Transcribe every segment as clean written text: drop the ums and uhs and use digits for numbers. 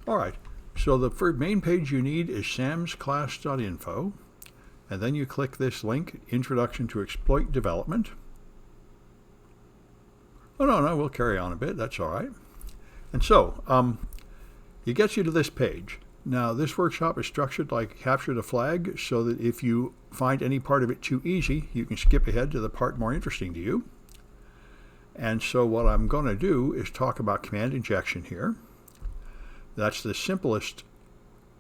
All right, so the first main page you need is samsclass.info, and then you click this link, Introduction to Exploit Development. Oh, no, we'll carry on a bit, that's all right. And so, it gets you to this page. Now, this workshop is structured like Capture the Flag, so that if you find any part of it too easy, you can skip ahead to the part more interesting to you. And so what I'm going to do is talk about command injection here. That's the simplest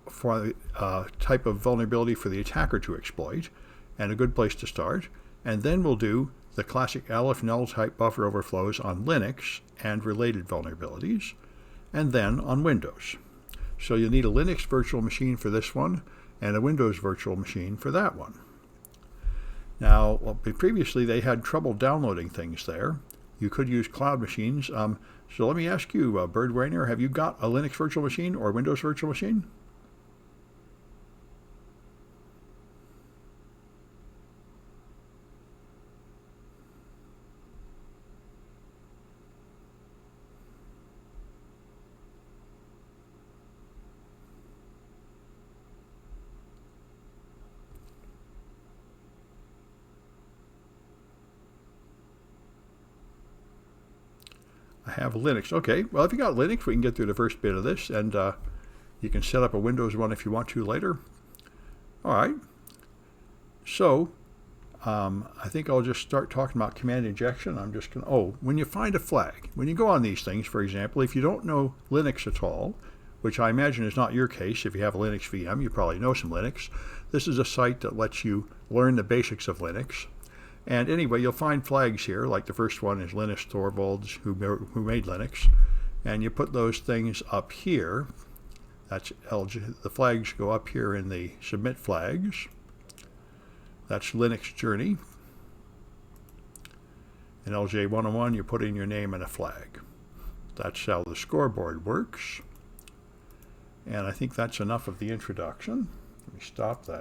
type of vulnerability for the attacker to exploit, and a good place to start. And then we'll do the classic elif null type buffer overflows on Linux and related vulnerabilities, and then on Windows. So you'll need a Linux virtual machine for this one, and a Windows virtual machine for that one. Now, previously they had trouble downloading things there. You could use cloud machines. So let me ask you, Birdwainer, have you got a Linux virtual machine or Windows virtual machine? I have Linux. Okay, well, if you got Linux, we can get through the first bit of this, and you can set up a Windows one if you want to later. All right. So I think I'll just start talking about command injection. I'm just going to, when you find a flag, when you go on these things, for example, if you don't know Linux at all, which I imagine is not your case, if you have a Linux VM, you probably know some Linux. This is a site that lets you learn the basics of Linux. And anyway, you'll find flags here, like the first one is Linus Torvalds, who made Linux. And you put those things up here. That's the flags go up here in the submit flags. That's Linux Journey. In LJ101, you put in your name and a flag. That's how the scoreboard works. And I think that's enough of the introduction. Let me stop that.